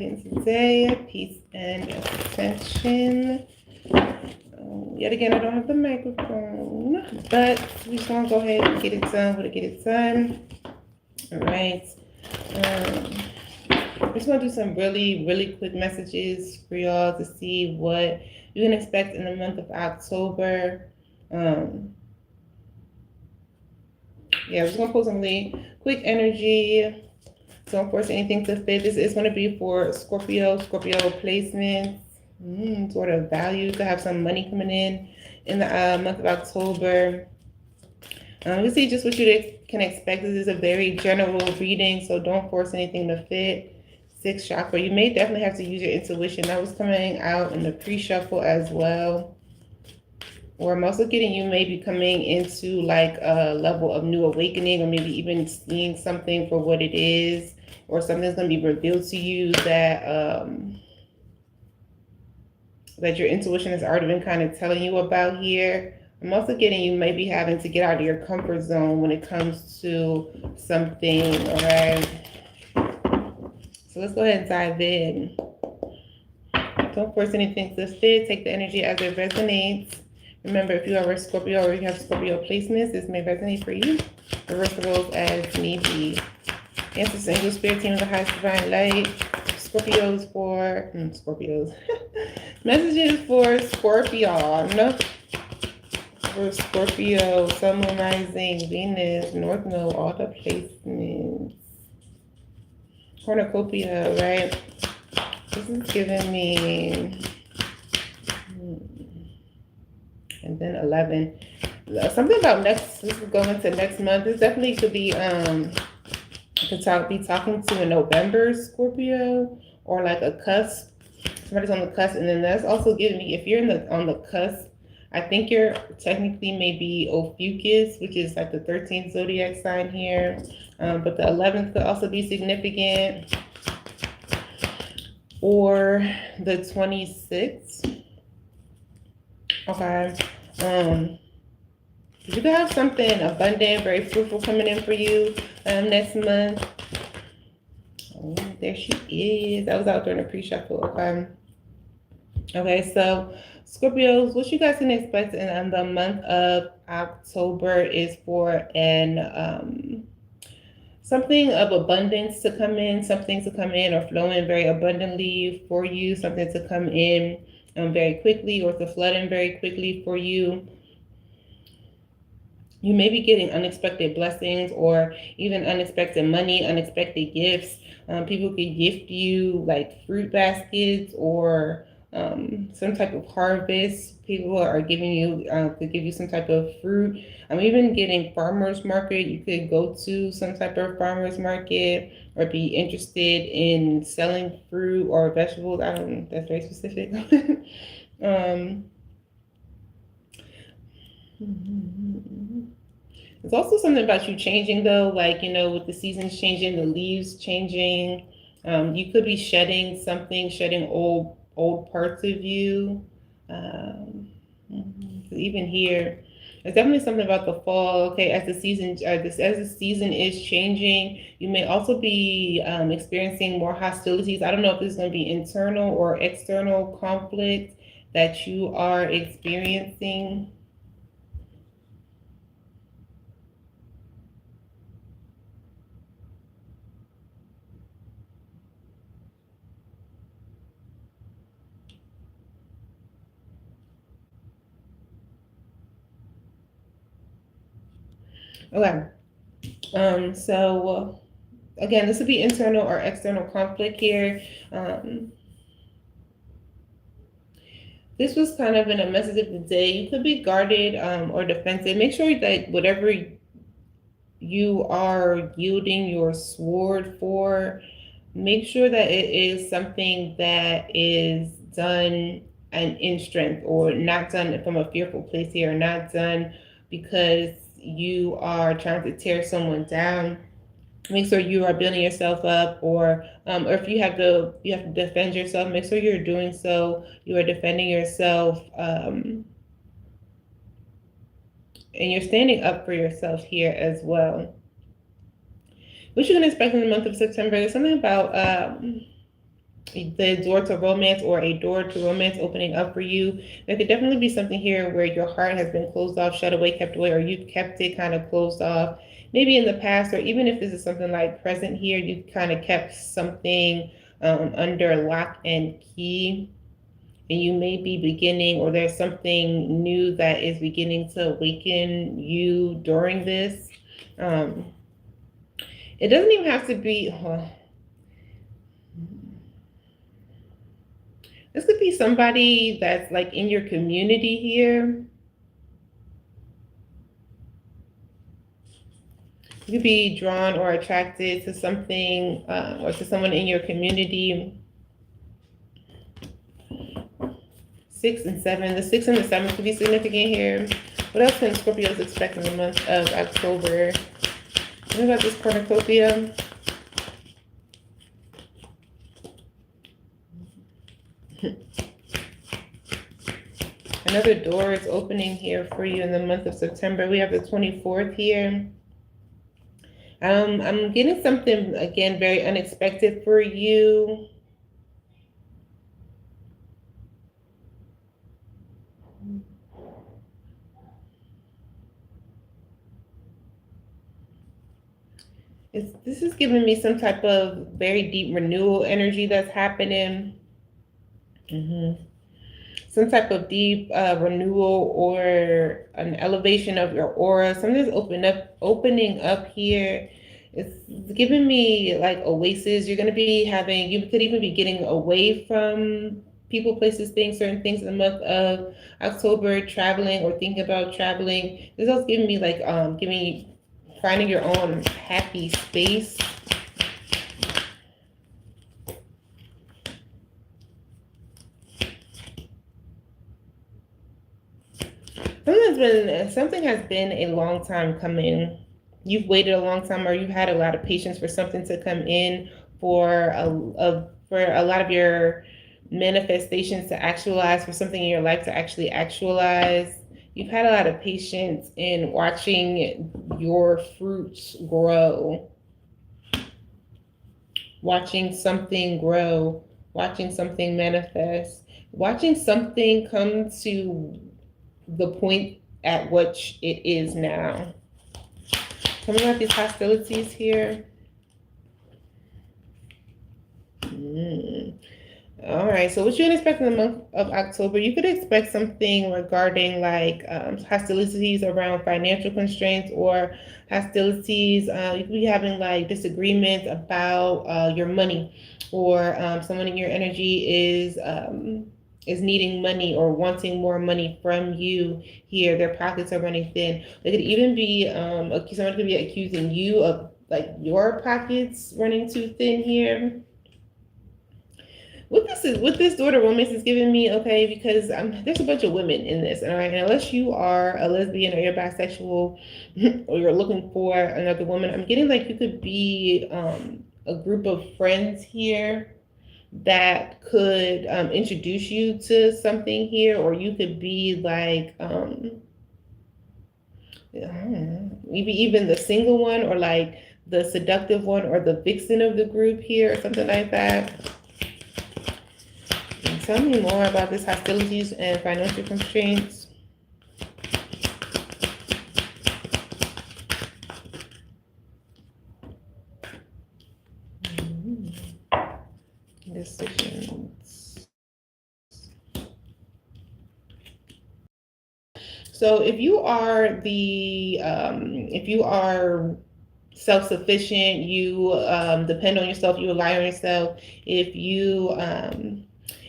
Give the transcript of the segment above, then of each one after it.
Today, peace and ascension. Yet again, I don't have the microphone, but we just want to go ahead and get it done. We'll get it done. All right. I just want to do some really quick messages for y'all to see what you can expect in the month of October. Yeah, we're just gonna pull some really quick energy. Don't force anything to fit. This is going to be for Scorpio placements, sort of value to have some money coming in the month of October. Let's see just what you can expect. This is a very general reading, so don't force anything to fit. 6th chakra. You may definitely have to use your intuition. That was coming out in the pre-shuffle as well. Or I'm also getting you maybe coming into like a level of new awakening, or maybe even seeing something for what it is, or something's going to be revealed to you that that your intuition has already been kind of telling you about here. I'm also getting you maybe having to get out of your comfort zone when it comes to something, all right? So let's go ahead and dive in. Don't force anything to fit. Take the energy as it resonates. Remember, if you are a Scorpio or you have Scorpio placements, this may resonate for you. Reversals as need be. Ancestors, angel, spirit team of the highest divine light. Scorpios for Scorpios. Messages for Scorpion. For Scorpio, Sun, Moon, Rising, Venus, North Node, all the placements. Cornucopia, right? This is giving me. And then 11. Something about this is going to next month. This definitely could be be talking to a November Scorpio, or like a cusp. Somebody's on the cusp, and then that's also giving me, if you're on the cusp, I think you're technically maybe Ophiuchus, which is like the 13th zodiac sign here. But the 11th could also be significant, or the 26th. Okay. You could have something abundant, very fruitful coming in for you next month. Oh, there she is. I was out during the pre-shuffle. Okay. Okay, so Scorpios, what you guys can expect in the month of October is for an something of abundance to come in, something to come in or flow in very abundantly for you, something to come in very quickly, or to flood in very quickly for you. You may be getting unexpected blessings, or even unexpected money, unexpected gifts. People could gift you like fruit baskets, or some type of harvest. People are giving you, could give you some type of fruit. I'm even getting farmers market. You could go to some type of farmers market, or be interested in selling fruit or vegetables. I don't know, that's very specific. There's also something about you changing, though, like, with the seasons changing, the leaves changing. You could be shedding something, shedding old parts of you. Even here, there's definitely something about the fall. Okay, as the season is changing, you may also be experiencing more hostilities. I don't know if this is going to be internal or external conflict that you are experiencing. Okay. So again, this would be internal or external conflict here. This was kind of in a message of the day. You could be guarded or defensive. Make sure that whatever you are yielding your sword for, make sure that it is something that is done and in strength, or not done from a fearful place here, not done because you are trying to tear someone down. Make sure you are building yourself up, or if you have to defend yourself, make sure you're doing so. You are defending yourself, and you're standing up for yourself here as well. What you can expect in the month of September, there's something about the door to romance or a door to romance opening up for you. There could definitely be something here where your heart has been closed off, shut away, kept away, or you've kept it kind of closed off. Maybe in the past, or even if this is something like present here, you've kind of kept something under lock and key. And you may be beginning, or there's something new that is beginning to awaken you during this. It doesn't even have to be. This could be somebody that's like in your community here. You could be drawn or attracted to something or to someone in your community. 6 and 7. The 6 and the 7 could be significant here. What else can Scorpios expect in the month of October? What about this cornucopia? Another door is opening here for you in the month of September. We have the 24th here. I'm getting something, again, very unexpected for you. This is giving me some type of very deep renewal energy that's happening. Some type of deep renewal or an elevation of your aura. Something's opening up here. It's giving me like oasis. You're going to be having, you could even be getting away from people, places, things, certain things in the month of October, traveling or thinking about traveling. This is also giving me like, finding your own happy space. Something has been a long time coming. You've waited a long time, or you've had a lot of patience for something to come in, for a lot of your manifestations to actualize, for something in your life to actually actualize. You've had a lot of patience in watching your fruits grow, watching something grow, watching something manifest, watching something come to the point at which it is now. Tell me about these hostilities here. All right, so what you can expect in the month of October, you could expect something regarding like hostilities around financial constraints, or hostilities. You could be having like disagreements about your money, or someone in your energy is needing money or wanting more money from you here. Their pockets are running thin. They could even be someone could be accusing you of like your pockets running too thin here. What this door to romance is giving me, okay, because there's a bunch of women in this, all right, and unless you are a lesbian or you're bisexual or you're looking for another woman, I'm getting like you could be a group of friends here that could introduce you to something here, or you could be like maybe even the single one, or like the seductive one, or the vixen of the group here, or something like that. And tell me more about this hostilities and financial constraints. Decisions. So if you are self-sufficient, you depend on yourself, you rely on yourself. If you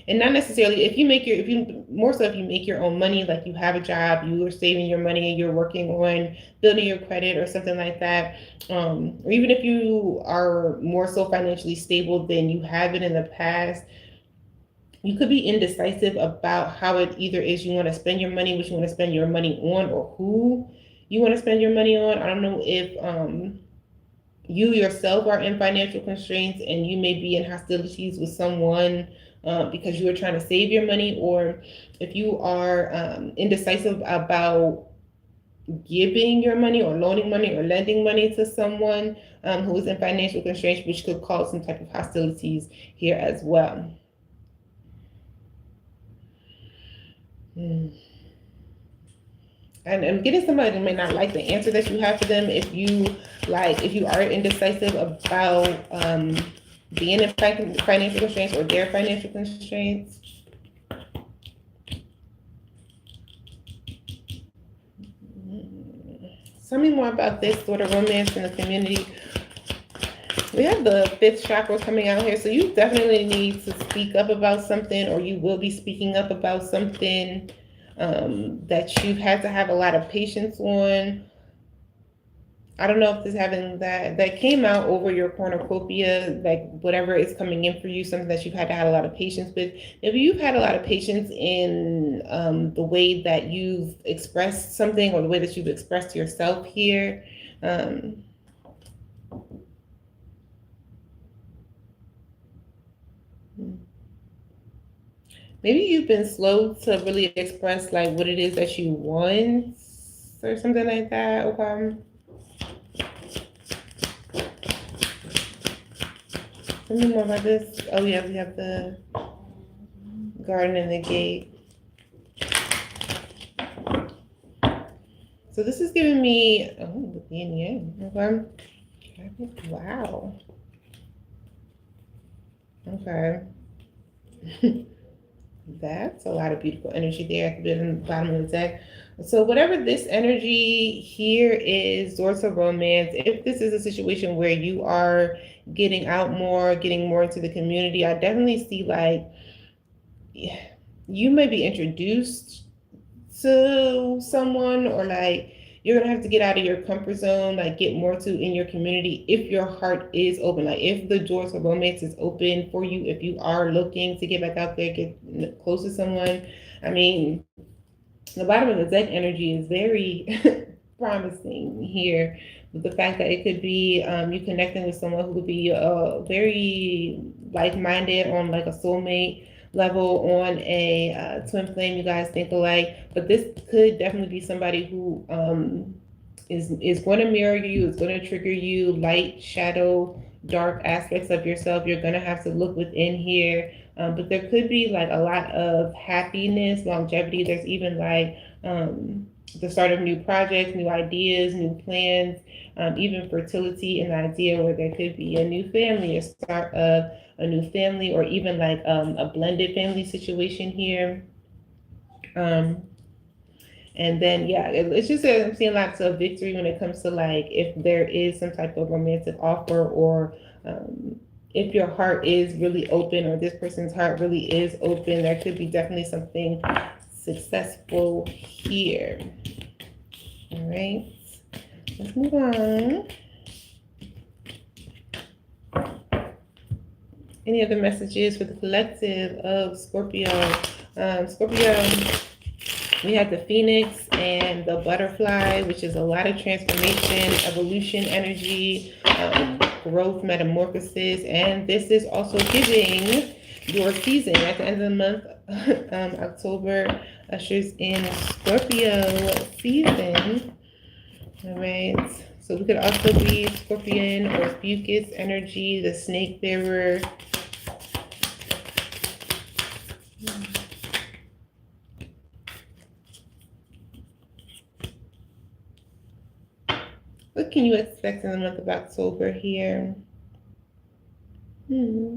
and not necessarily if you make your own money, like you have a job, you are saving your money, you're working on building your credit or something like that, or even if you are more so financially stable than you have been in the past, you could be indecisive about how it either is you want to spend your money, what you want to spend your money on, or who you want to spend your money on. I don't know if you yourself are in financial constraints and you may be in hostilities with someone because you are trying to save your money, or if you are indecisive about giving your money or loaning money or lending money to someone who is in financial constraints, which could cause some type of hostilities here as well. And I'm getting somebody who may not like the answer that you have for them if you are indecisive about being in financial constraints or their financial constraints. Tell me more about this sort of romance in the community. We have the fifth chakra coming out here, so you definitely need to speak up about something, or you will be speaking up about something that you've had to have a lot of patience on. I don't know if this having that came out over your cornucopia, like whatever is coming in for you, something that you've had to have a lot of patience with. If you've had a lot of patience in the way that you've expressed something or the way that you've expressed yourself here. Maybe you've been slow to really express like what it is that you want or something like that. Okay. Tell me more about this. Oh yeah, we have the garden and the gate. So this is giving me, the yin yang. Okay. Wow. Okay. That's a lot of beautiful energy there at the bottom of the deck. So whatever this energy here is, source of romance, if this is a situation where you are getting out more, getting more into the community, I definitely see like you may be introduced to someone, or like you're gonna have to get out of your comfort zone, like get more to in your community if your heart is open, like if the doors of romance is open for you, if you are looking to get back out there, get close to someone. I mean, the bottom of the deck energy is very promising here, with the fact that it could be you connecting with someone who could be very like-minded on like a soulmate level, on a twin flame, you guys think alike. But this could definitely be somebody who is going to mirror you, is going to trigger you, light, shadow, dark aspects of yourself. You're going to have to look within here. But there could be like a lot of happiness, longevity. There's even like the start of new projects, new ideas, new plans, even fertility, and the idea where there could be a new family, a start of a new family, or even like a blended family situation here. And then, yeah, it's just that I'm seeing lots of victory when it comes to like if there is some type of romantic offer, or if your heart is really open, or this person's heart really is open, there could be definitely something successful here. All right, let's move on. Any other messages for the collective of Scorpio? Scorpio, we have the Phoenix and the butterfly, which is a lot of transformation, evolution energy, growth, metamorphosis, and this is also giving your season at the end of the month. October ushers in Scorpio season. All right, so we could also be Scorpion or Fucus energy, the snake bearer. What can you expect in the month of October here? Okay.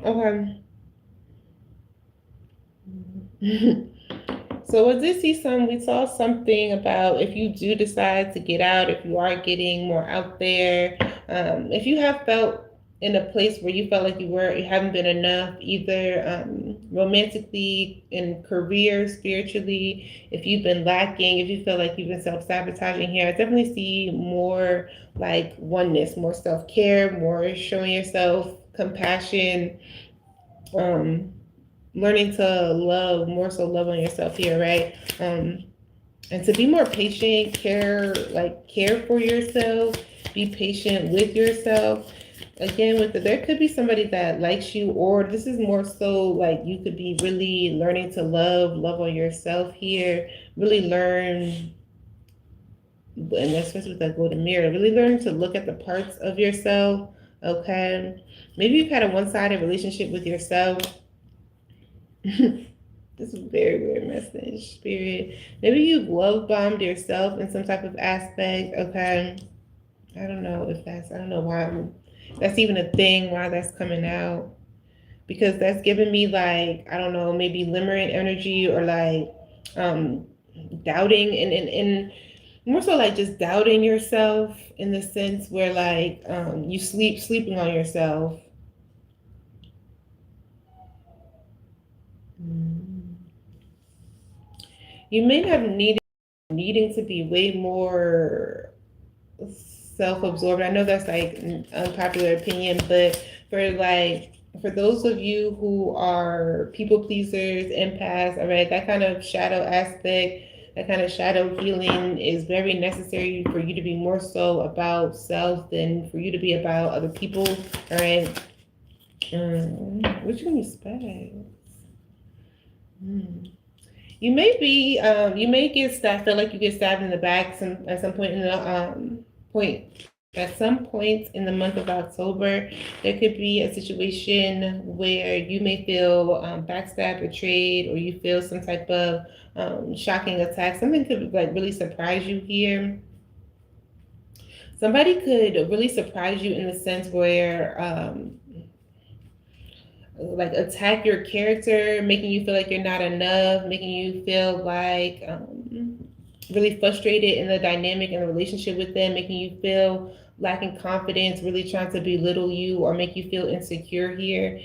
Okay. So I did see we saw something about if you do decide to get out, if you are getting more out there, if you have felt in a place where you felt like you haven't been enough, either romantically, in career, spiritually, if you've been lacking, if you feel like you've been self-sabotaging here, I definitely see more like oneness, more self-care, more showing yourself compassion, learning to love, more so love on yourself here, right? And to be more patient, care for yourself, be patient with yourself. Again, with there could be somebody that likes you, or this is more so like you could be really learning to love on yourself here, really learn, and especially with that golden mirror, really learn to look at the parts of yourself, okay? Maybe you've had a one-sided relationship with yourself. This is a very weird message, spirit. Maybe you've love bombed yourself in some type of aspect, okay? I don't know if that's, I don't know why that's even a thing, why that's coming out. Because that's giving me like, I don't know, maybe limerent energy or like doubting and more so like just doubting yourself in the sense where like you sleeping on yourself. You may have needing to be way more self-absorbed. I know that's like an unpopular opinion, but for like for those of you who are people pleasers, empaths, all right, that kind of shadow aspect, that kind of shadow healing is very necessary for you to be more so about self than for you to be about other people. All right. What you gonna expect? You may be, you may get stabbed. Feel like you get stabbed in the back at some point in the point. At some point in the month of October, there could be a situation where you may feel backstabbed, betrayed, or you feel some type of shocking attack. Something could like really surprise you here. Somebody could really surprise you in the sense where like attack your character, making you feel like you're not enough, making you feel like really frustrated in the dynamic and the relationship with them, making you feel lacking confidence, really trying to belittle you or make you feel insecure here.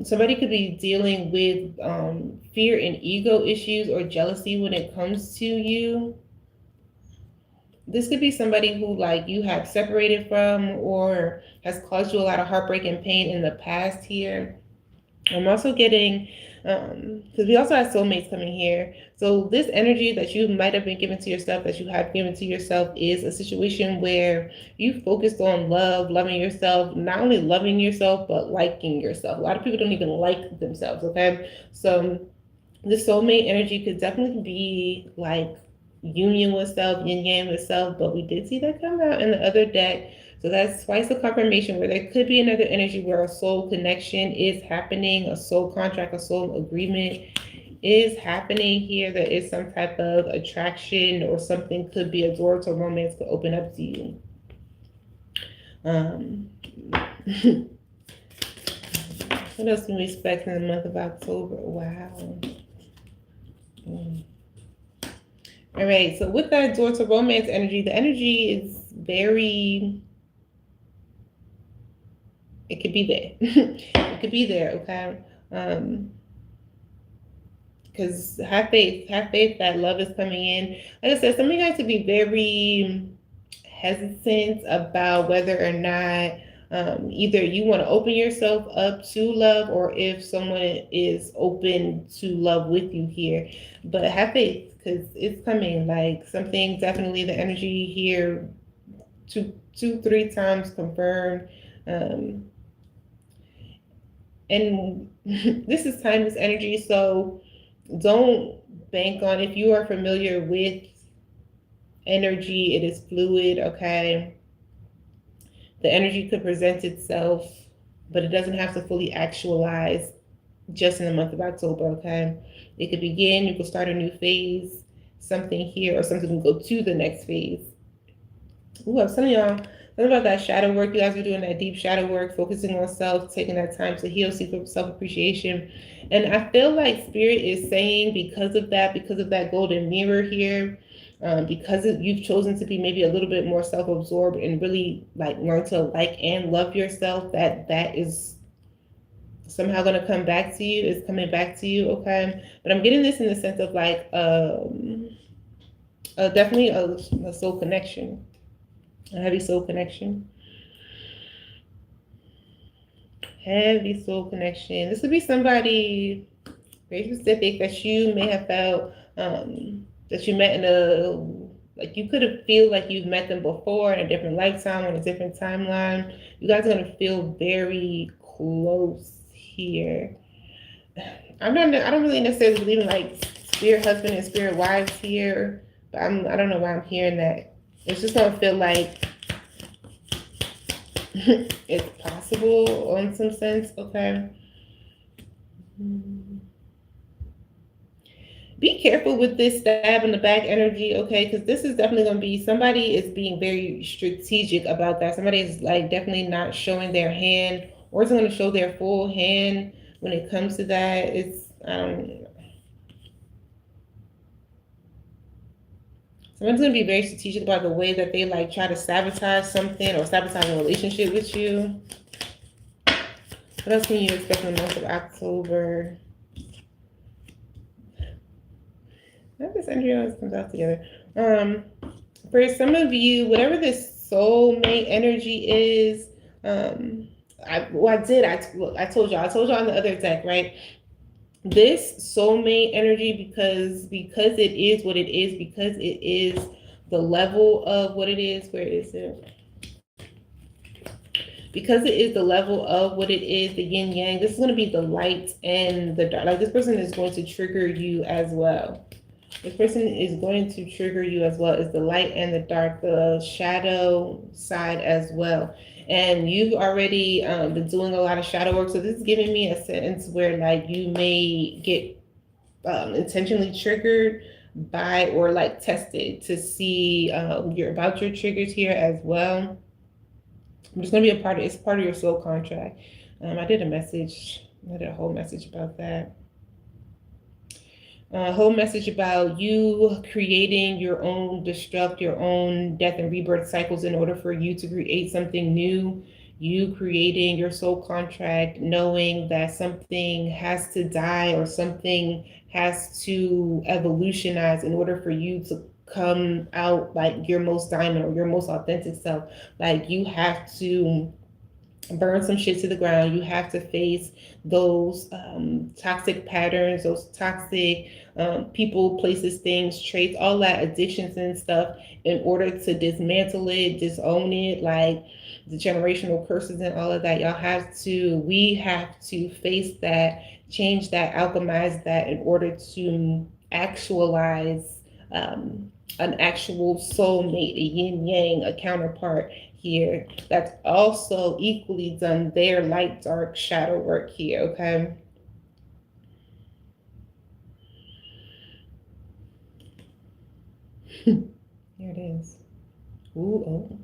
Somebody could be dealing with fear and ego issues or jealousy when it comes to you. This could be somebody who like you have separated from or has caused you a lot of heartbreak and pain in the past here. I'm also getting, because we also have soulmates coming here. So this energy that you might have been given to yourself, that you have given to yourself, is a situation where you focused on love, loving yourself, not only loving yourself, but liking yourself. A lot of people don't even like themselves, okay? So the soulmate energy could definitely be like union with self, yin yang with self, but we did see that come out in the other deck. So that's twice the confirmation where there could be another energy where a soul connection is happening, a soul contract, a soul agreement is happening here. There is some type of attraction or something could be a door to romance could open up to you. What else can we expect in the month of October? Wow. All right, so with that door to romance energy, the energy is very, it could be there. It could be there, okay? Because have faith that love is coming in. Like I said, some of you guys could be very hesitant about whether or not either you want to open yourself up to love or if someone is open to love with you here. But have faith because it's coming. Like something definitely the energy here two, 3 times confirmed. And this is timeless energy, so don't bank on, if you are familiar with energy, it is fluid, okay? The energy could present itself, but it doesn't have to fully actualize just in the month of October, okay? It could begin, you could start a new phase, something here, or something can go to the next phase. Ooh, I'm telling y'all, something about that shadow work. You guys are doing that deep shadow work, focusing on self, taking that time to heal, seek self-appreciation. And I feel like Spirit is saying because of that golden mirror here, because you've chosen to be maybe a little bit more self-absorbed and really like learn to like and love yourself, that is somehow going to come back to you, is coming back to you, okay? But I'm getting this in the sense of like definitely a soul connection, a heavy soul connection. Heavy soul connection. This would be somebody very specific that you may have felt that you met in a Like you could have feel like you've met them before in a different lifetime, on a different timeline. You guys are gonna feel very close here. I don't really necessarily believe in like spirit husband and spirit wives here, but I don't know why I'm hearing that. It's just gonna feel like it's possible in some sense, okay? Be careful with this stab in the back energy, okay? Because this is definitely going to be somebody is being very strategic about that. Somebody is like definitely not showing their hand, or is going to show their full hand when it comes to that. It's someone's going to be very strategic about the way that they like try to sabotage something or sabotage a relationship with you. What else can you expect in the month of October? This energy always comes out together. For some of you, whatever this soulmate energy is, I told y'all on the other deck, right? This soulmate energy, because it is what it is, because it is the level of what it is. Where is it? Because it is the level of what it is, the yin yang. This is going to be the light and the dark. Like this person is going to trigger you as well. This person is going to trigger you as well as the light and the dark, the shadow side as well. And you've already been doing a lot of shadow work. So this is giving me a sense where like you may get intentionally triggered by or like tested to see your triggers here as well. I'm just going to be it's part of your soul contract. I did a whole message about that. A whole message about you creating your own your own death and rebirth cycles in order for you to create something new. You creating your soul contract, knowing that something has to die or something has to evolutionize in order for you to come out like your most diamond or your most authentic self. Like you have to burn some shit to the ground. You have to face those toxic patterns, those toxic people, places, things, traits, all that addictions and stuff in order to dismantle it, disown it, like the generational curses and all of that. We have to face that, change that, alchemize that in order to actualize an actual soulmate, a yin yang, a counterpart here that's also equally done their light, dark, shadow work here, okay? Here it is. Ooh, oh.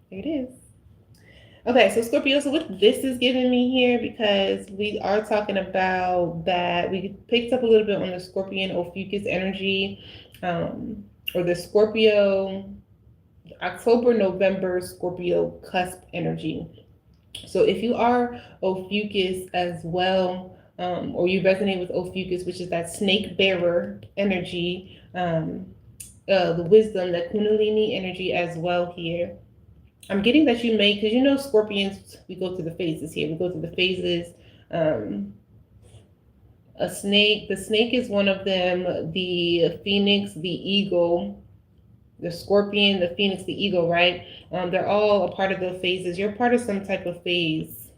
There it is. Okay, so Scorpio, so what this is giving me here, because we are talking about that, we picked up a little bit on the Scorpion Ophiuchus energy, or the Scorpio, October, November, Scorpio cusp energy. So if you are Ophiuchus as well, or you resonate with Ophiuchus, which is that snake bearer energy, the wisdom, the Kundalini energy as well here. I'm getting that you may, because you know Scorpions, we go through the phases here. We go through the phases. A snake, the snake is one of them. The phoenix, the eagle, the scorpion, the phoenix, the eagle, right? They're all a part of the phases. You're part of some type of phase.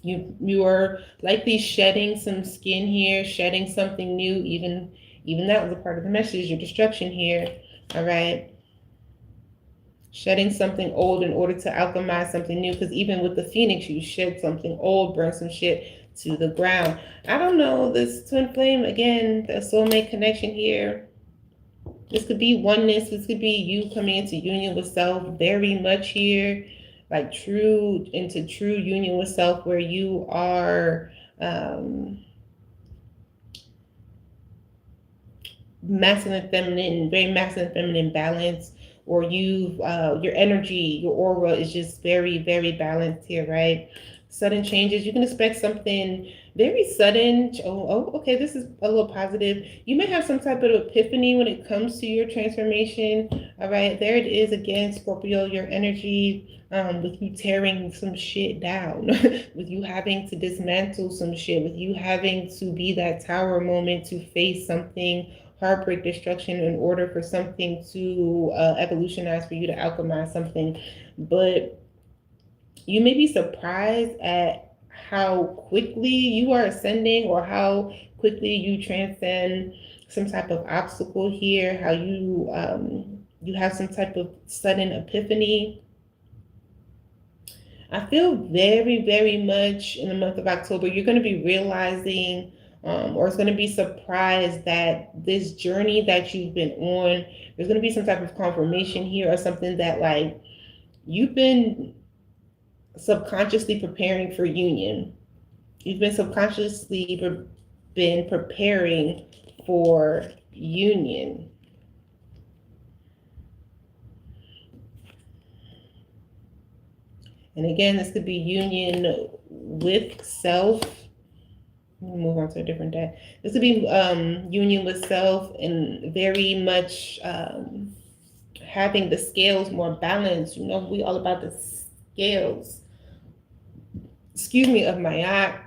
You are likely shedding some skin here, shedding something new. Even that was a part of the message, your destruction here. All right. Shedding something old in order to alchemize something new. Because even with the phoenix, you shed something old, burn some shit to the ground. I don't know, this twin flame, again, the soulmate connection here. This could be oneness. This could be you coming into union with self very much here. Like true union with self, where you are masculine, feminine, very masculine, feminine balance, or your energy, your aura is just very, very balanced here, right? sudden changes. You can expect something very sudden. Okay, this is a little positive. You may have some type of epiphany when it comes to your transformation. All right, there it is again, Scorpio, your energy, with you tearing some shit down, with you having to dismantle some shit, with you having to be that tower moment to face something, heartbreak, destruction, in order for something to evolutionize, for you to alchemize something. But you may be surprised at how quickly you are ascending, or how quickly you transcend some type of obstacle here, how you have some type of sudden epiphany. I feel very, very much in the month of October, you're going to be realizing, or it's going to be surprised that this journey that you've been on, there's going to be some type of confirmation here, or something that like you've been subconsciously preparing for union. You've been subconsciously been preparing for union. And again, this could be union with self. Let me move on to a different day. This could be union with self, and very much having the scales more balanced. You know, we all about the scales, excuse me, of Ma'at,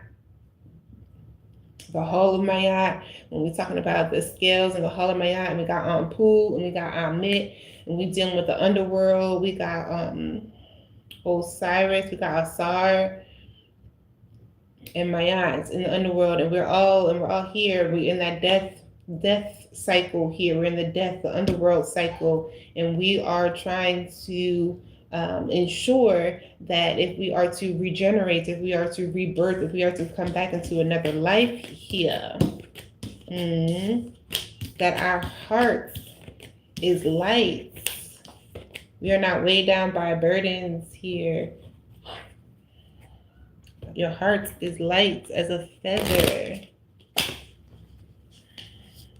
the Hall of Ma'at. When we're talking about the scales and the Hall of Ma'at, and we got Anpu, and we got Amit, and we dealing with the underworld. We got Osiris, we got Asar, and Ma'at in the underworld, and we're all here. We're in that death cycle here. We're in the underworld cycle, and we are trying to ensure that if we are to regenerate, if we are to rebirth, if we are to come back into another life here, that our heart is light. We are not weighed down by burdens here. Your heart is light as a feather.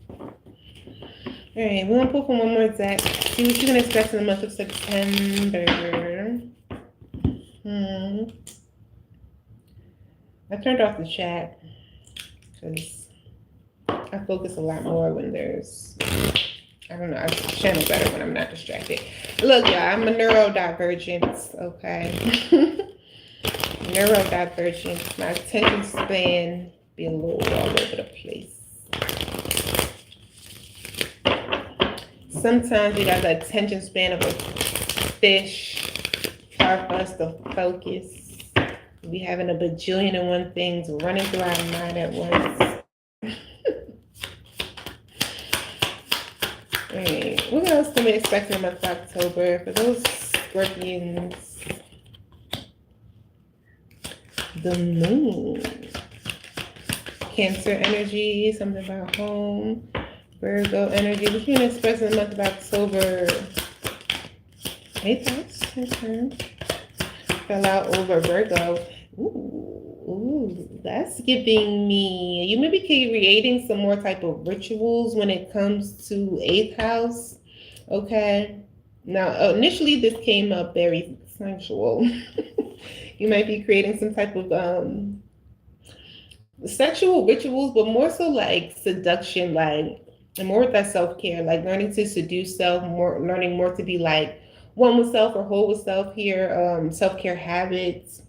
All right, we're gonna pull from one more deck. See what you can expect in the month of September. I turned off the chat because I focus a lot more when there's, I don't know, I channel better when I'm not distracted. Look, y'all, I'm a neurodivergent, okay? Neurodivergent. My attention span be a little all over the place. Sometimes we got the attention span of a fish. Hard for us to focus. We having a bajillion and one things running through our mind at once. Alright, what else can we expect in the month of October for those Scorpions? The moon. Cancer energy, something about home. Virgo energy. What you can expect in the month of October? 8th house. Okay. Fell out over Virgo. Ooh, that's giving me, you may be creating some more type of rituals when it comes to 8th house. Okay. Now, initially this came up very sensual. You might be creating some type of sexual rituals, but more so like seduction, like, and more with that self-care, like learning to seduce self, learning more to be like one with self or whole with self here, self-care habits.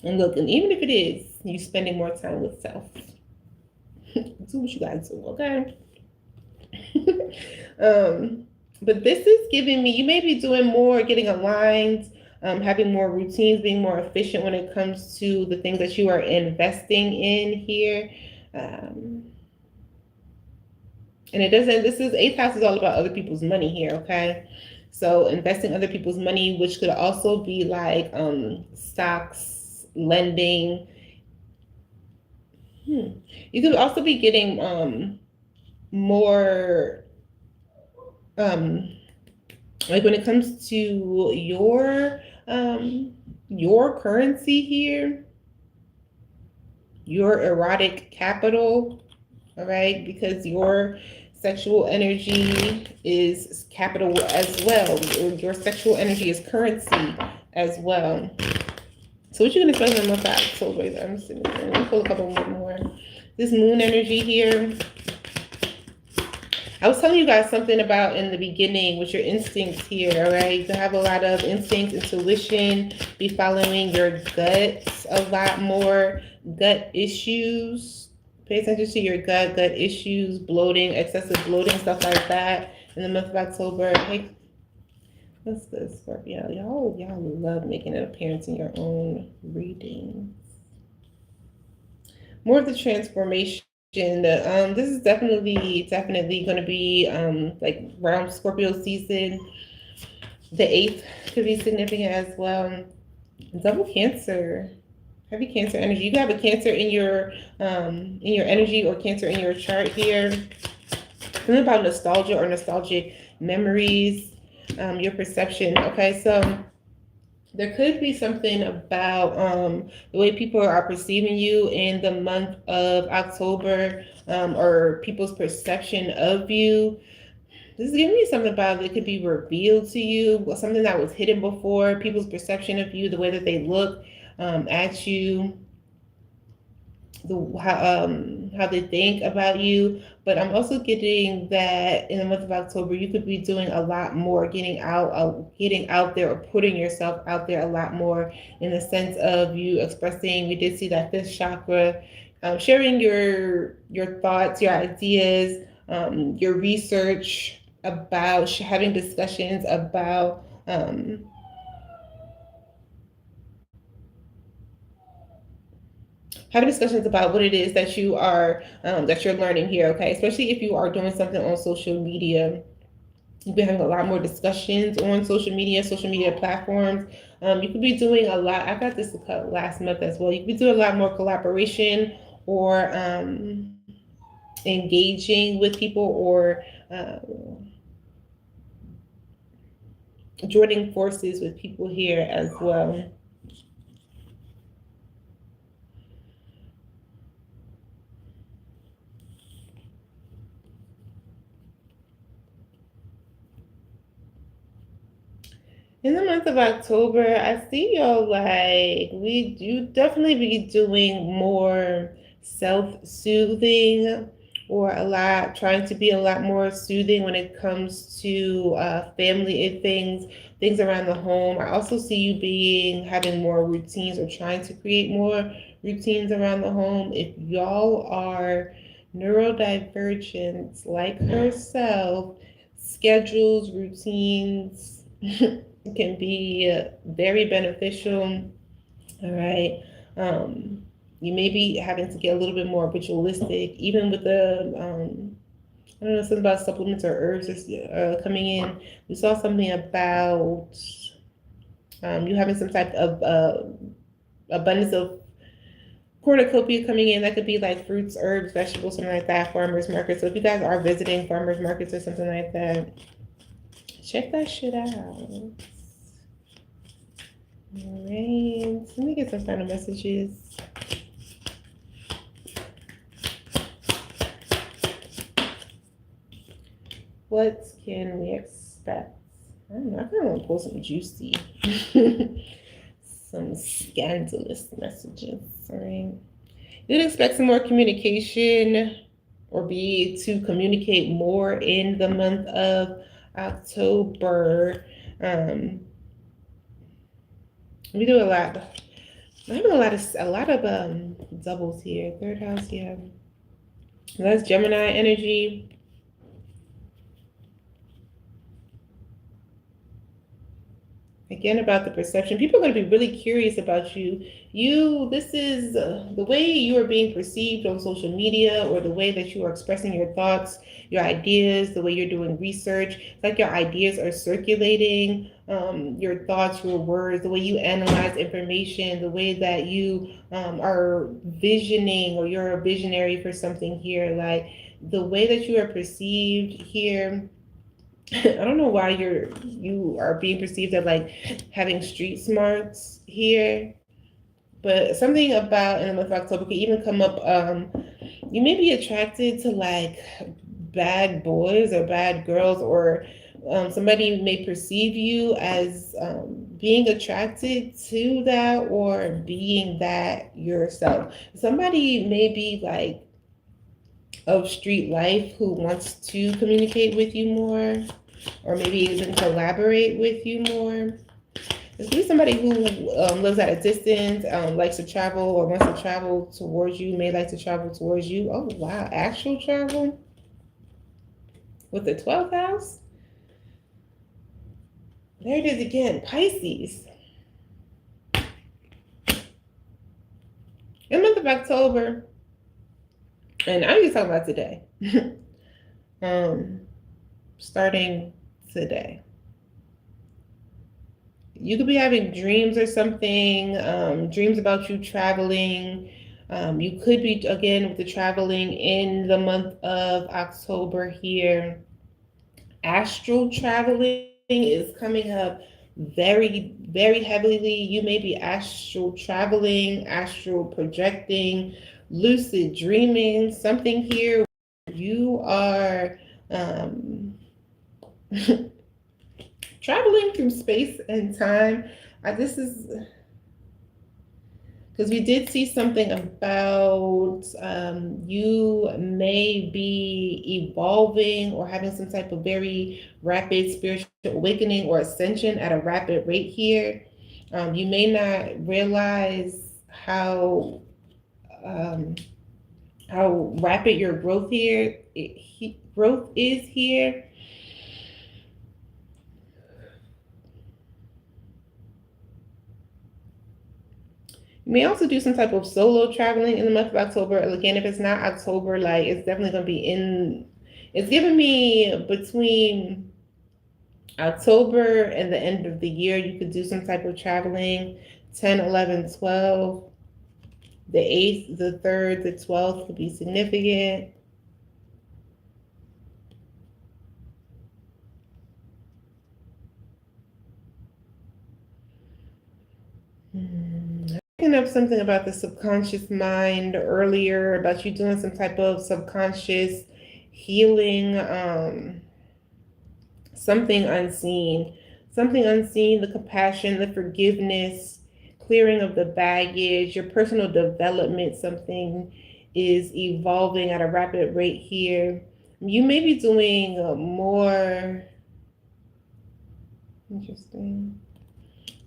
And look, and even if it is you spending more time with self, do what you gotta do, okay? But this is giving me, you may be doing more, getting aligned, having more routines, being more efficient when it comes to the things that you are investing in here. And it doesn't, this is, 8th house is all about other people's money here, okay? So investing other people's money, which could also be like stocks, lending. You could also be getting more, like when it comes to your currency here, your erotic capital, all right, because your sexual energy is capital as well. Your sexual energy is currency as well. So what you can expect in the month of October? I'm just let me pull a couple more. This moon energy here. I was telling you guys something about in the beginning with your instincts here, all right? To have a lot of instincts, intuition, be following your guts a lot more, gut issues. Pay attention to your gut issues, bloating, excessive bloating, stuff like that in the month of October. Hey, what's this, Scorpio? Y'all love making an appearance in your own readings. More of the transformation. This is definitely going to be like around Scorpio season. The 8th could be significant as well. Double Cancer, heavy Cancer energy. You could have a Cancer in your energy or Cancer in your chart here. Something about nostalgia or nostalgic memories. Your perception. Okay, so there could be something about the way people are perceiving you in the month of October, or people's perception of you. This is giving me something about it could be revealed to you, something that was hidden before, people's perception of you, the way that they look at you, how they think about you. But I'm also getting that in the month of October, you could be doing a lot more, getting out there, or putting yourself out there a lot more, in the sense of you expressing. We did see that 5th chakra, sharing your thoughts, your ideas, your research, about having discussions about having discussions about what it is that you are that you're learning here. Okay, especially if you are doing something on social media. You've been having a lot more discussions on social media platforms. You could be doing a lot. I got this last month as well. You could be doing a lot more collaboration, or engaging with people, or joining forces with people here as well. In the month of October, I see y'all like you definitely be doing more self-soothing, or trying to be a lot more soothing when it comes to family and things around the home. I also see you having more routines, or trying to create more routines around the home. If y'all are neurodivergent like herself, schedules, routines can be very beneficial. All right. You may be having to get a little bit more ritualistic, even with the I don't know, something about supplements or herbs coming in. We saw something about you having some type of abundance of cornucopia coming in. That could be like fruits, herbs, vegetables, something like that. Farmers markets. So if you guys are visiting farmers markets or something like that, check that shit out. All right, let me get some final messages. What can we expect? I don't know, I kind of want to pull some juicy, some scandalous messages. All right, you'd expect some more communication, or be to communicate more in the month of October. We do a lot. I'm having a lot of doubles here. 3rd house, yeah. That's Gemini energy. Again, about the perception. People are going to be really curious about you. This is the way you are being perceived on social media, or the way that you are expressing your thoughts, your ideas, the way you're doing research. It's like your ideas are circulating, your thoughts, your words, the way you analyze information, the way that you are visioning, or you're a visionary for something here. Like the way that you are perceived here. I don't know why you are being perceived as like having street smarts here, but something about in the month of October could even come up. You may be attracted to like bad boys or bad girls, or somebody may perceive you as being attracted to that or being that yourself. Somebody may be like of street life who wants to communicate with you more or maybe even collaborate with you more. This be somebody who lives at a distance, likes to travel or wants to travel towards you, may like to travel towards you. Oh, wow. Actual travel with the 12th house? There it is again. Pisces. In the month of October, and I'm just talking about today, starting today. You could be having dreams or something, dreams about you traveling. You could be, again, with the traveling in the month of October here. Astral traveling is coming up very, very heavily. You may be astral traveling, astral projecting, lucid dreaming, something here. You are traveling through space and time. This is because we did see something about you may be evolving or having some type of very rapid spiritual awakening or ascension at a rapid rate here. You may not realize how rapid your growth growth is here. You may also do some type of solo traveling in the month of October. Again, if it's not October, like it's definitely going to be it's giving me between October and the end of the year, you could do some type of traveling. 10, 11, 12. The 8th, the 3rd, the 12th could be significant. Picking up something about the subconscious mind earlier, about you doing some type of subconscious healing, something unseen, the compassion, the forgiveness, clearing of the baggage, your personal development, something is evolving at a rapid rate here. You may be doing more, interesting.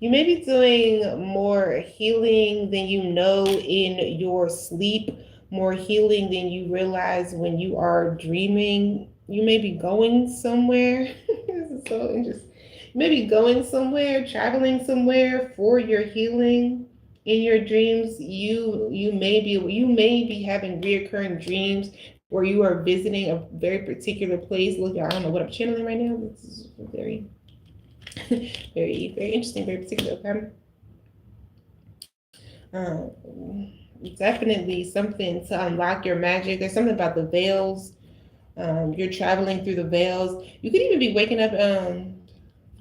You may be doing more healing than you know in your sleep, more healing than you realize when you are dreaming. You may be going somewhere. This is so interesting. You may be going somewhere, traveling somewhere for your healing in your dreams. You may be having reoccurring dreams where you are visiting a very particular place. Look, I don't know what I'm channeling right now. This is very very, very interesting, very particular. Definitely something to unlock your magic. There's something about the veils. You're traveling through the veils. You could even be waking up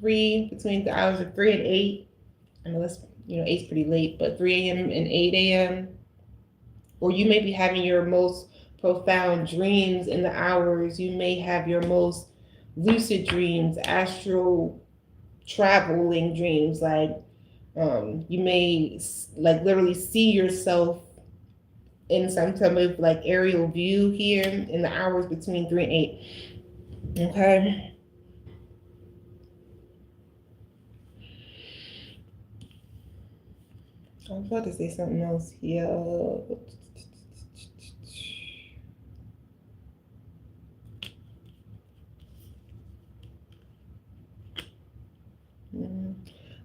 between the hours of 3 and 8. I know that's 8's pretty late, but 3 a.m. and 8 a.m. Or you may be having your most profound dreams in the hours. You may have your most lucid dreams, astral traveling dreams, like you may like literally see yourself in some type of like aerial view here in the hours between 3 and 8. Okay. I was about to say something else here.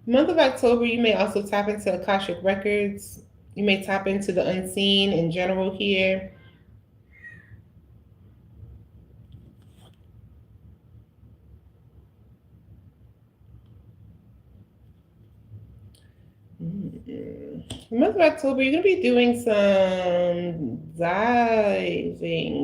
Month of October, you may also tap into Akashic Records. You may tap into the unseen in general here. Month of October, you're going to be doing some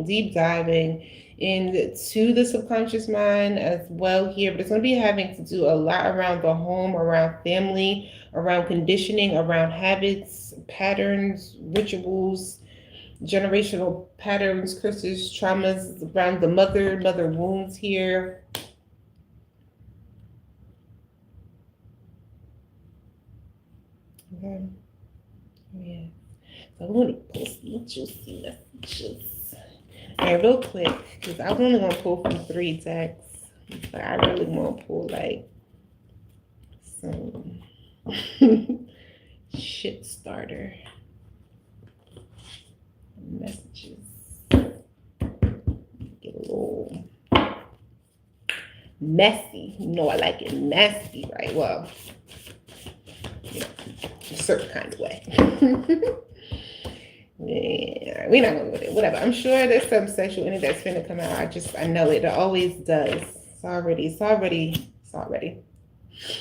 deep diving into the subconscious mind as well here, but it's going to be having to do a lot around the home, around family, around conditioning, around habits, patterns, rituals, generational patterns, curses, traumas, around the mother wounds here. Okay. Yeah. So I'm gonna post some juicy messages. And real quick, because I was only gonna pull from 3 decks, but I really want to pull like some shit starter messages. Get a little messy. You know I like it messy, right? Well, you know, a certain kind of way. Yeah, we're not gonna go with it. Whatever. I'm sure there's some sexual energy that's finna come out. I know it. It always does. It's already.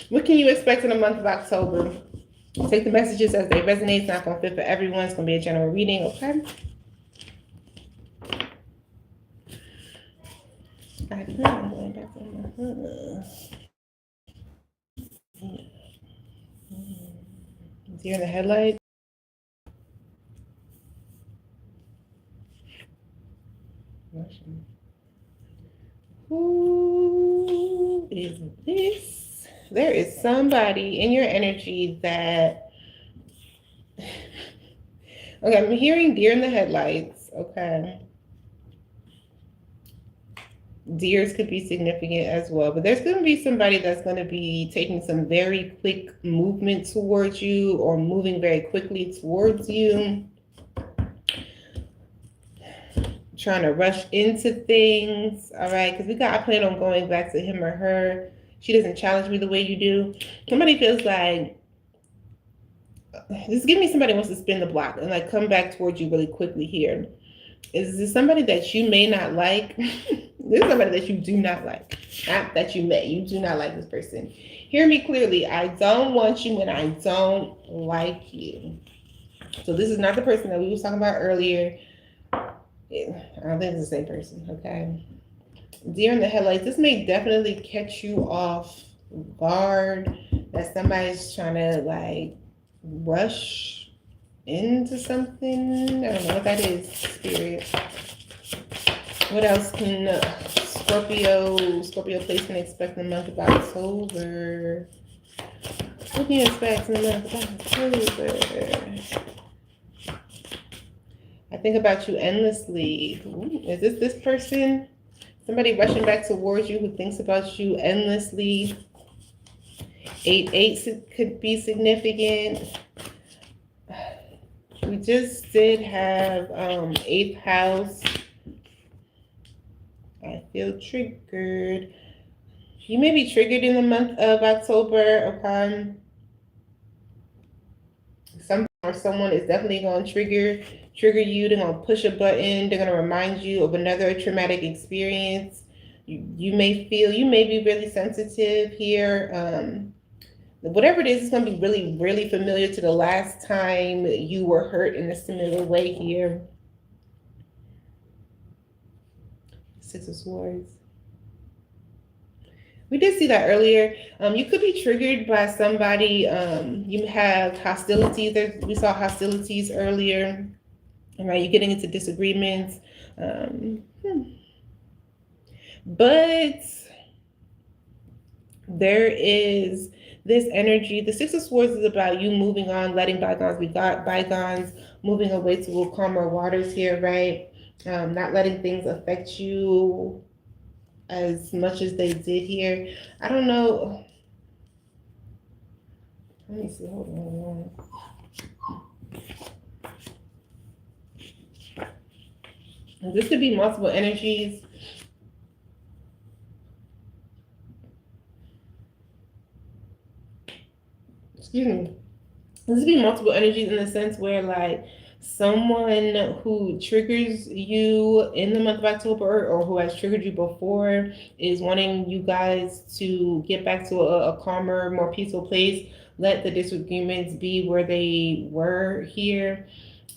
What can you expect in the month of October? Take the messages as they resonate. It's not gonna fit for everyone. It's gonna be a general reading, okay? I think I'm going back to my Deer in the headlights. Who is this? There is somebody in your energy that. Okay, I'm hearing deer in the headlights. Okay. Deers could be significant as well, but there's going to be somebody that's going to be taking some very quick movement towards you or moving very quickly towards you, trying to rush into things. All right, because I plan on going back to him or her. She doesn't challenge me the way you do. Somebody feels like, just give me somebody who wants to spin the block and like come back towards you really quickly here. Is this somebody that you may not like? This is somebody that you do not like. Not that you may. You do not like this person. Hear me clearly. I don't want you and I don't like you. So this is not the person that we was talking about earlier. I don't think it's the same person, okay? Deer in the headlights. This may definitely catch you off guard. That somebody's trying to like rush into something. I don't know what that is, spirit. What else can Scorpio placement expect in the month of October? What can you expect in the month of October? I think about you endlessly. Ooh, is this person? Somebody rushing back towards you who thinks about you endlessly. 8-8 could be significant. We just did have 8th house. I feel triggered. You may be triggered in the month of October upon something or someone is definitely going to trigger you. They're going to push a button. They're going to remind you of another traumatic experience. You may be really sensitive here. Whatever it is, it's going to be really, really familiar to the last time you were hurt in a similar way here. 6 of Swords. We did see that earlier. You could be triggered by somebody. You have hostilities. We saw hostilities earlier. Right, you're getting into disagreements. But there is this energy. The 6 of Swords is about you moving on, letting bygones be bygones, moving away to calmer waters here, right? Not letting things affect you as much as they did here. I don't know. Let me see. Hold on. This could be multiple energies. Excuse me. This could be multiple energies in the sense where like someone who triggers you in the month of October or who has triggered you before is wanting you guys to get back to a calmer, more peaceful place. Let the disagreements be where they were here.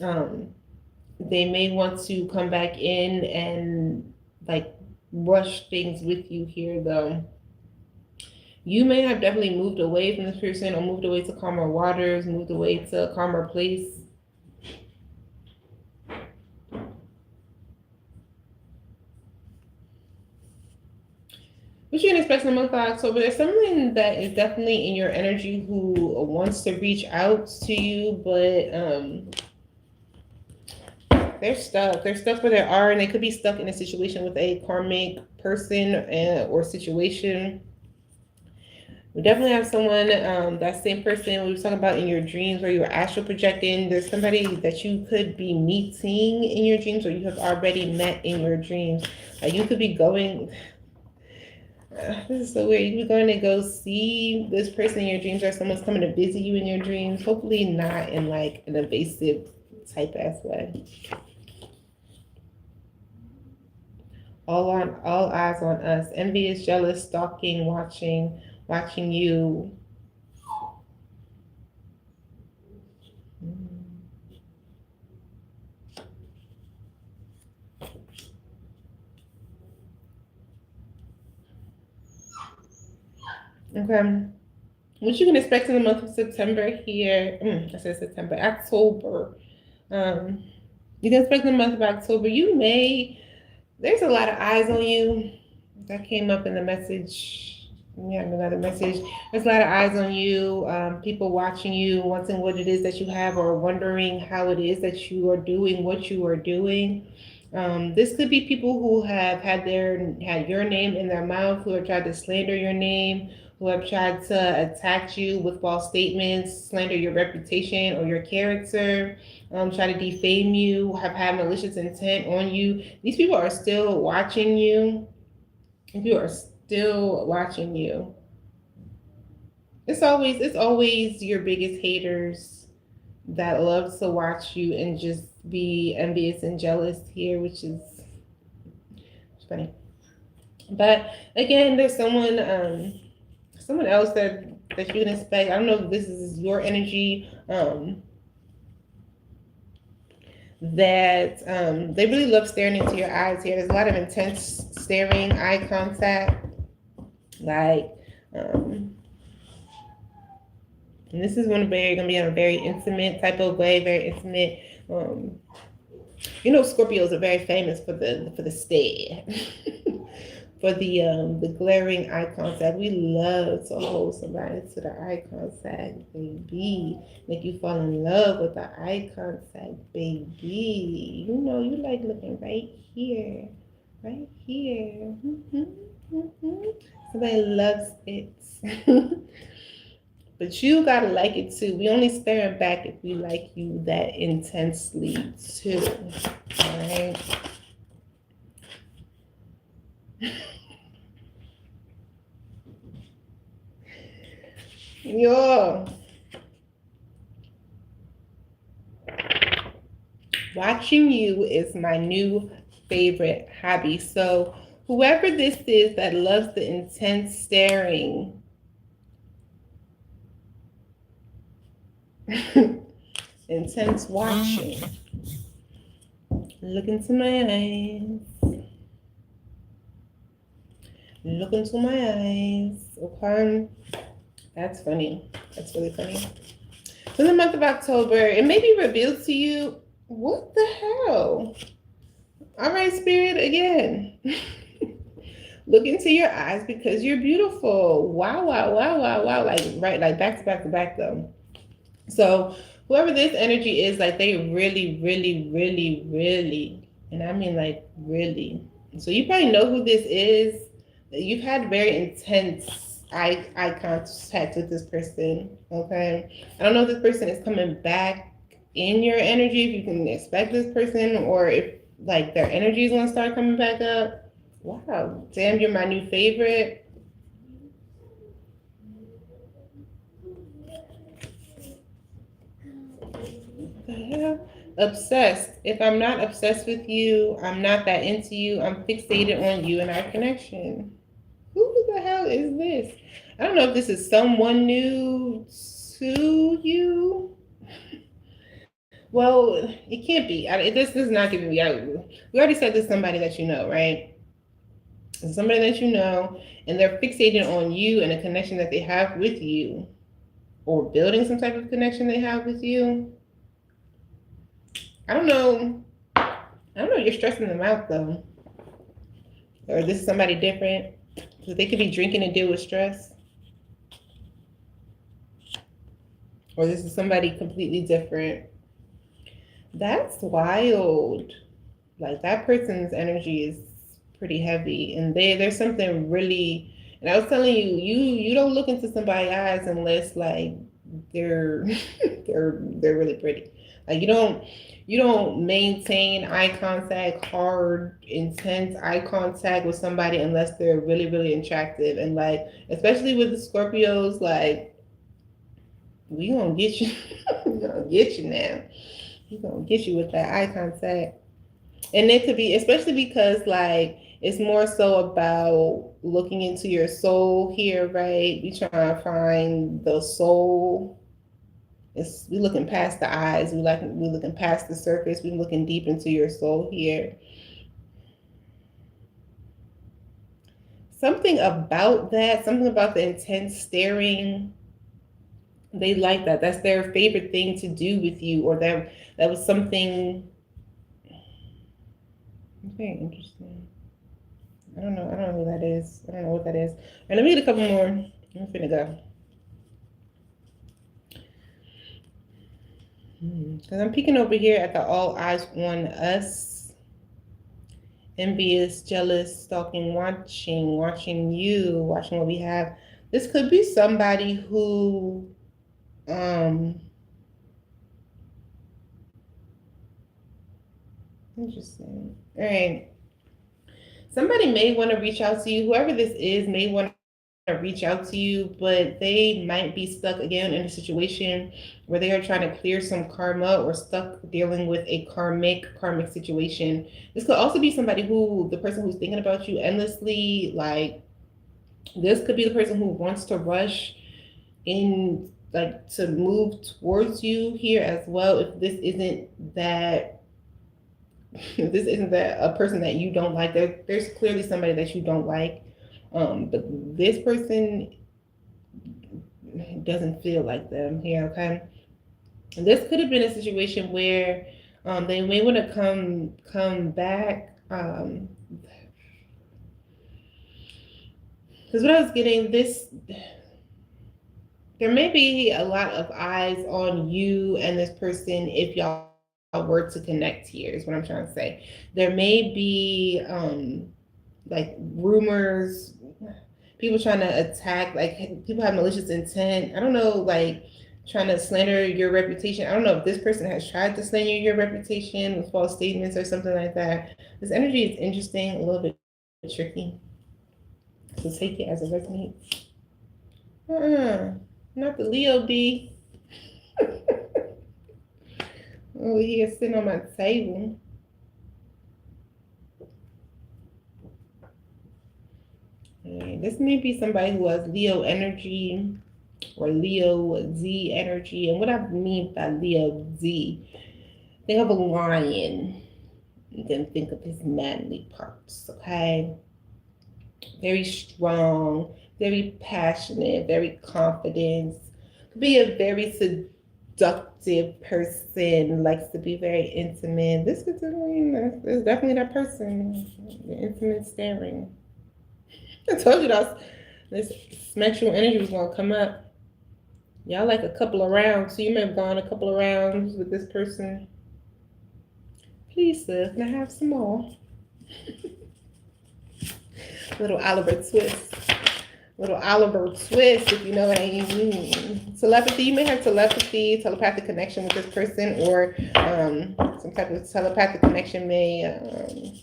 They may want to come back in and like rush things with you here though. You may have definitely moved away from this person or moved away to calmer waters, moved away to a calmer place. What you can expect in the month of October? There's someone that is definitely in your energy who wants to reach out to you, but they're stuck. They're stuck where they are, and they could be stuck in a situation with a karmic person or situation. We definitely have someone, that same person we were talking about in your dreams where you're astral projecting. There's somebody that you could be meeting in your dreams or you have already met in your dreams. Like you could be going, this is so weird. You could be going to go see this person in your dreams or someone's coming to visit you in your dreams. Hopefully not in like an invasive type ass way. All eyes on us. Envious, jealous, stalking, watching you. Okay. What you can expect in the month of September here? I said September, October. You can expect in the month of October. There's a lot of eyes on you. That came up in the message. Yeah, another message. There's a lot of eyes on you. People watching you, wanting what it is that you have, or wondering how it is that you are doing what you are doing. This could be people who have had your name in their mouth, who have tried to slander your name, who have tried to attack you with false statements, slander your reputation or your character, try to defame you, have had malicious intent on you. These people are still watching you. People are still watching you. It's always your biggest haters that love to watch you and just be envious and jealous here, which is funny. But again, there's someone else that you can expect. I don't know if this is your energy. That they really love staring into your eyes here. There's a lot of intense staring, eye contact, like, and this is gonna be in a very intimate type of way, very intimate. Scorpios are very famous for the stare, for the glaring eye contact. We love to hold somebody to the eye contact, baby. Make you fall in love with the eye contact, baby. You like looking right here, right here. Somebody loves it. But you gotta like it too. We only staring back if we like you that intensely too. All right. Yo. Watching you is my new favorite hobby. So whoever this is that loves the intense staring, intense watching, look into my eyes. Look into my eyes. Okay. That's funny. That's really funny. So in the month of October, it may be revealed to you. What the hell? All right, Spirit, again. Look into your eyes because you're beautiful. Wow, wow, wow, wow, wow. Like back to back to back though. So whoever this energy is, like they really, really, really, really, and I mean like really. So you probably know who this is. You've had very intense eye contact with this person. Okay. I don't know if this person is coming back in your energy, if you can expect this person, or if like their energy is gonna start coming back up. Wow, damn, you're my new favorite. What the hell? Obsessed. If I'm not obsessed with you, I'm not that into you, I'm fixated on you and our connection. Who the hell is this? I don't know if this is someone new to you. Well, it can't be. This is not giving me out. We already said this is somebody that you know, right? It's somebody that you know, and they're fixated on you and a connection that they have with you, or building some type of connection they have with you. I don't know. You're stressing them out though, or this is somebody different. So they could be drinking to deal with stress. Or this is somebody completely different. That's wild. Like that person's energy is pretty heavy, and there's something really. And I was telling you, you don't look into somebody's eyes unless like they're they're really pretty. Like you don't maintain eye contact, hard, intense eye contact with somebody unless they're really really attractive. And like especially with the Scorpios, like we gonna get you, we gonna get you now. We gonna get you with that eye contact. And it could be, especially because like it's more so about looking into your soul here, right? We trying to find the soul. We looking past the eyes. We looking past the surface. We looking deep into your soul here. Something about that. Something about the intense staring. They like that. That's their favorite thing to do with you, or that was something very interesting. I don't know who that is. I don't know what that is. And let me get a couple more. I'm finna go. Because I'm peeking over here at the all eyes on us. Envious, jealous, stalking, watching you, watching what we have. This could be somebody who, interesting. All right. Somebody may want to reach out to you. Whoever this is may want to reach out to you, but they might be stuck again in a situation where they are trying to clear some karma or stuck dealing with a karmic situation. This could also be somebody who the person who's thinking about you endlessly, like this could be the person who wants to rush in like to move towards you here as well. If this isn't that this isn't that a person that you don't like, there's clearly somebody that you don't like. But this person doesn't feel like them here, okay? And this could have been a situation where they may want to come back. Because what I was getting, there may be a lot of eyes on you and this person if y'all were to connect here, is what I'm trying to say. There may be like rumors, people trying to attack, like people have malicious intent. I don't know, like trying to slander your reputation. I don't know if this person has tried to slander your reputation with false statements or something like that. This energy is interesting, a little bit tricky. So take it as a resonate. Not the Leo B. Over here sitting on my table. This may be somebody who has Leo energy or Leo Z energy. And what I mean by Leo Z, think of a lion. You can think of his manly parts, okay? Very strong, very passionate, very confident. Could be a very seductive person, likes to be very intimate. This is definitely that person. The intimate staring. I told you this sexual energy was gonna come up. Y'all like a couple of rounds, so you may have gone a couple of rounds with this person. Please, sir, can I have some more? Little Oliver Twist. Little Oliver Twist, if you know what I mean. Telepathy, you may have telepathy, telepathic connection with this person, or some type of telepathic connection may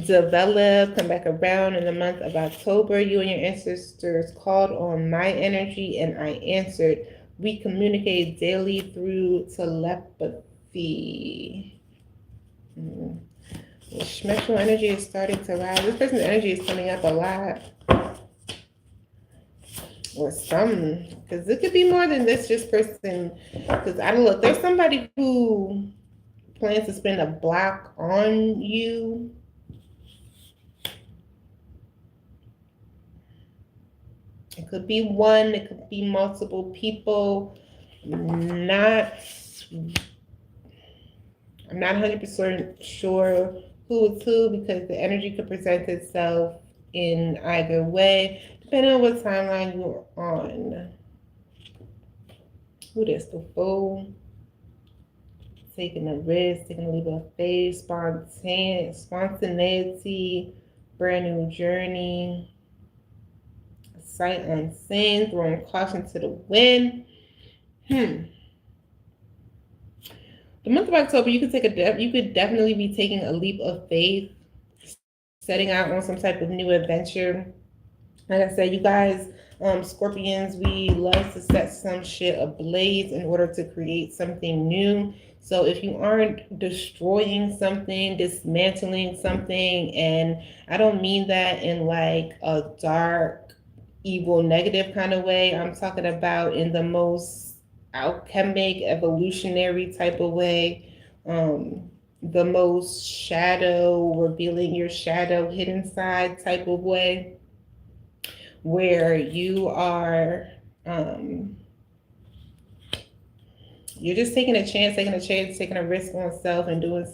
develop, come back around in the month of October. You and your ancestors called on my energy and I answered. We communicate daily through telepathy. Spiritual energy is starting to rise. This person's energy is coming up a lot. Or some, because it could be more than this just person. Because I don't know, there's somebody who plans to spend a block on you. It could be one, it could be multiple people. I'm not 100% sure who it's who, because the energy could present itself in either way, depending on what timeline you're on. Who this? The Fool. Taking a risk, taking a leap of faith, spontaneity, brand new journey, sight unseen, throwing caution to the wind. The month of October, you could definitely be taking a leap of faith, setting out on some type of new adventure. Like I said, you guys, Scorpions, we love to set some shit ablaze in order to create something new. So if you aren't destroying something, dismantling something, and I don't mean that in like a dark, evil, negative kind of way. I'm talking about in the most alchemic, evolutionary type of way. The most shadow, revealing your shadow, hidden side type of way, where you are you're just taking a chance, taking a risk on self, and doing what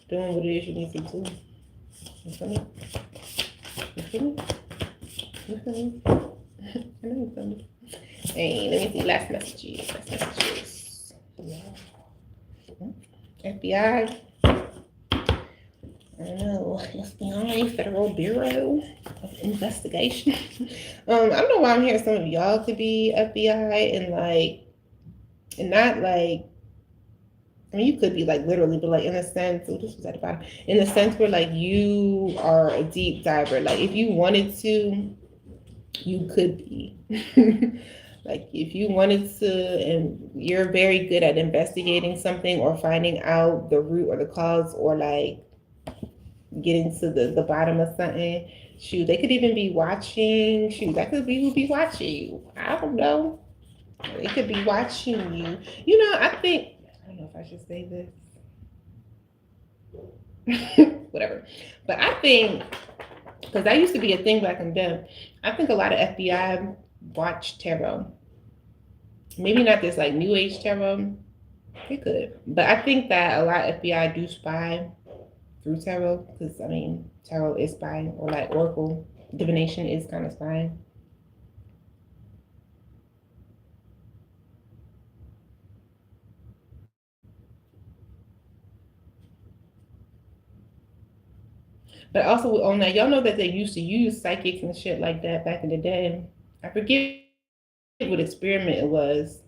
it is you need to do. You feel me? You feel me? You feel me? I know you feel me. Hey, let me see. Last messages. Yeah. FBI. I don't know, FBI, Federal Bureau of Investigation. I don't know why I'm hearing some of y'all could be FBI and not like, I mean, you could be like literally, but like in a sense, oh, this was at the bottom, in the sense where like you are a deep diver. Like if you wanted to, you could be. Like if you wanted to, and you're very good at investigating something or finding out the root or the cause or like getting to the bottom of something. Shoot, they could even be watching. Shoot, that could be who be watching you. I don't know. They could be watching you. You know, I don't know if I should say this. Whatever. But I think, because that used to be a thing back in then, I think a lot of FBI watch tarot. Maybe not this like new age tarot. They could. But I think that a lot of FBI do spy through tarot, because I mean tarot is spying, or like oracle divination is kind of spying. But also on that, y'all know that they used to use psychics and shit like that back in the day. I forget what experiment it was,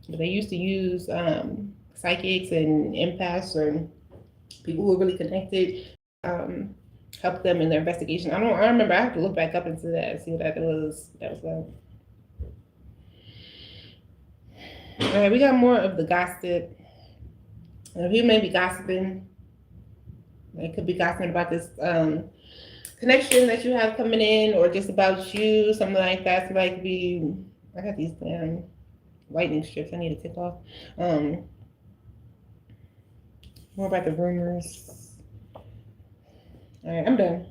but they used to use psychics and empaths or people who were really connected, help them in their investigation. I remember. I have to look back up into that and see what that was. All right, we got more of the gossip. If you may be gossiping, they could be gossiping about this connection that you have coming in, or just about you, something like that. Somebody could be. I got these damn lightning strips I need to take off. More about the rumors. All right, I'm done.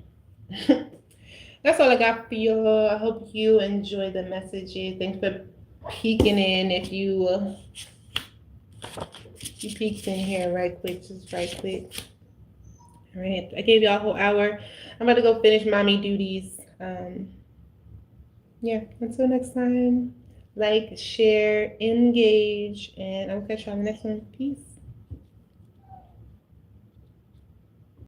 That's all I got for you. I hope you enjoy the messages. Thanks for peeking in. If you peeked in here right quick, just right quick. All right, I gave y'all a whole hour. I'm about to go finish mommy duties. Yeah, until next time, like, share, engage, and I'll catch y'all on the next one. Peace.